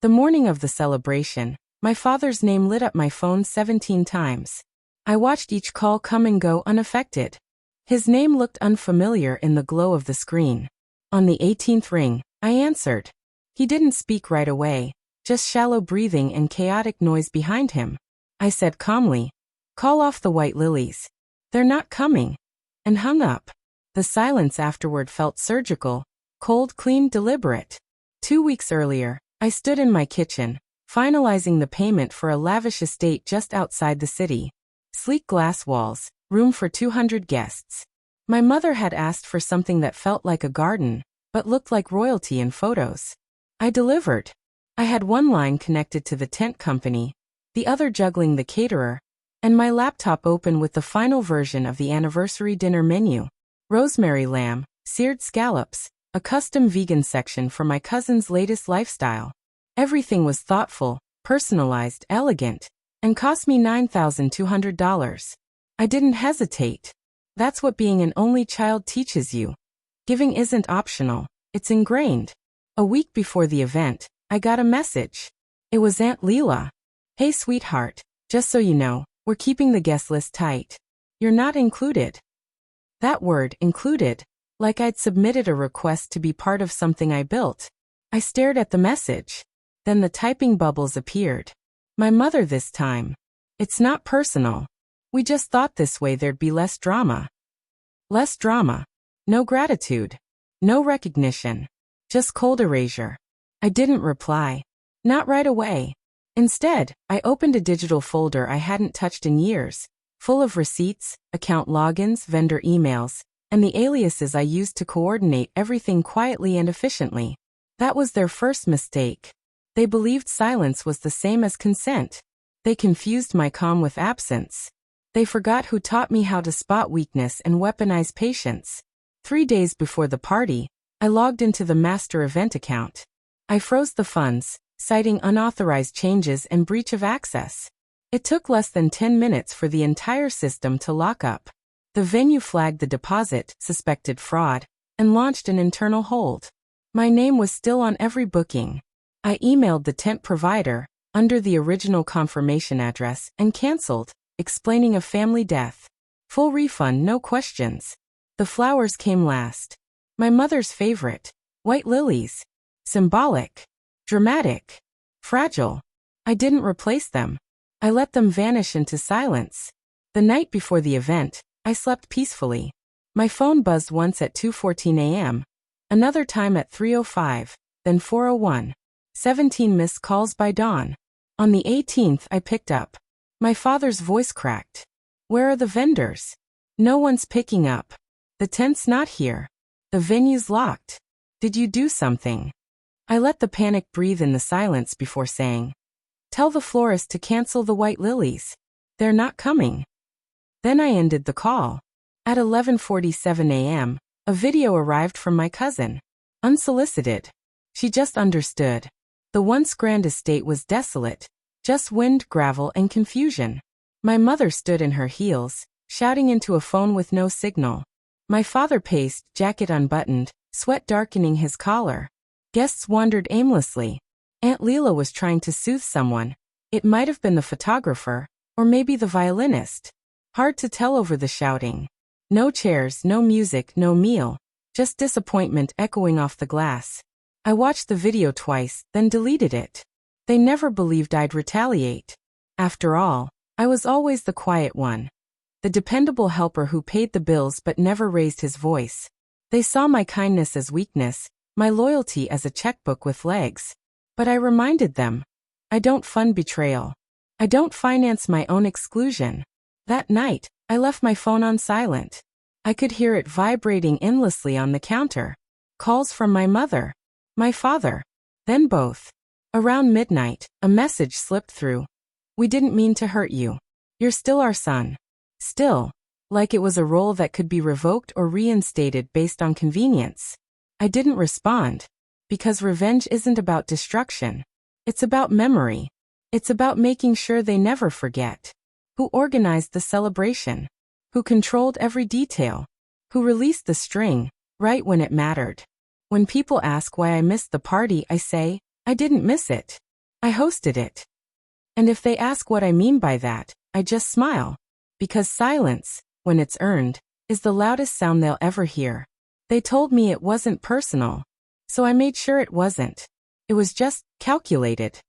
The morning of the celebration, my father's name lit up my phone 17 times. I watched each call come and go unaffected. His name looked unfamiliar in the glow of the screen. On the 18th ring, I answered. He didn't speak right away, just shallow breathing and chaotic noise behind him. I said calmly, "Call off the white lilies. They're not coming," and hung up. The silence afterward felt surgical, cold, clean, deliberate. 2 weeks earlier, I stood in my kitchen, finalizing the payment for a lavish estate just outside the city. Sleek glass walls, room for 200 guests. My mother had asked for something that felt like a garden, but looked like royalty in photos. I delivered. I had one line connected to the tent company, the other juggling the caterer, and my laptop open with the final version of the anniversary dinner menu. Rosemary lamb, seared scallops, a custom vegan section for my cousin's latest lifestyle. Everything was thoughtful, personalized, elegant, and cost me $9,200. I didn't hesitate. That's what being an only child teaches you. Giving isn't optional, it's ingrained. A week before the event, I got a message. It was Aunt Leela. "Hey sweetheart, just so you know, we're keeping the guest list tight. You're not included." That word, included, like I'd submitted a request to be part of something I built. I stared at the message. Then the typing bubbles appeared. My mother this time. "It's not personal. We just thought this way there'd be less drama." Less drama. No gratitude. No recognition. Just cold erasure. I didn't reply. Not right away. Instead, I opened a digital folder I hadn't touched in years, full of receipts, account logins, vendor emails, and the aliases I used to coordinate everything quietly and efficiently. That was their first mistake. They believed silence was the same as consent. They confused my calm with absence. They forgot who taught me how to spot weakness and weaponize patience. 3 days before the party, I logged into the master event account. I froze the funds, citing unauthorized changes and breach of access. It took less than 10 minutes for the entire system to lock up. The venue flagged the deposit, suspected fraud, and launched an internal hold. My name was still on every booking. I emailed the tent provider, under the original confirmation address, and canceled, explaining a family death. Full refund, no questions. The flowers came last. My mother's favorite. White lilies. Symbolic. Dramatic. Fragile. I didn't replace them. I let them vanish into silence. The night before the event, I slept peacefully. My phone buzzed once at 2:14 a.m., another time at 3:05, then 4:01. 17 missed calls by dawn. On the 18th, I picked up. My father's voice cracked. "Where are the vendors? No one's picking up. The tent's not here. The venue's locked. Did you do something?" I let the panic breathe in the silence before saying, "Tell the florist to cancel the white lilies. They're not coming." Then I ended the call. At 11:47 a.m., a video arrived from my cousin. Unsolicited. She just understood. The once grand estate was desolate, just wind, gravel, and confusion. My mother stood in her heels, shouting into a phone with no signal. My father paced, jacket unbuttoned, sweat darkening his collar. Guests wandered aimlessly. Aunt Leela was trying to soothe someone. It might have been the photographer, or maybe the violinist. Hard to tell over the shouting. No chairs, no music, no meal. Just disappointment echoing off the glass. I watched the video twice, then deleted it. They never believed I'd retaliate. After all, I was always the quiet one. The dependable helper who paid the bills but never raised his voice. They saw my kindness as weakness, my loyalty as a checkbook with legs. But I reminded them, I don't fund betrayal. I don't finance my own exclusion. That night, I left my phone on silent. I could hear it vibrating endlessly on the counter. Calls from my mother. My father. Then both. Around midnight, a message slipped through. "We didn't mean to hurt you. You're still our son." Still. Like it was a role that could be revoked or reinstated based on convenience. I didn't respond. Because revenge isn't about destruction. It's about memory. It's about making sure they never forget. Who organized the celebration? Who controlled every detail? Who released the string, right when it mattered? When people ask why I missed the party, I say, I didn't miss it. I hosted it. And if they ask what I mean by that, I just smile. Because silence, when it's earned, is the loudest sound they'll ever hear. They told me it wasn't personal. So I made sure it wasn't. It was just calculated.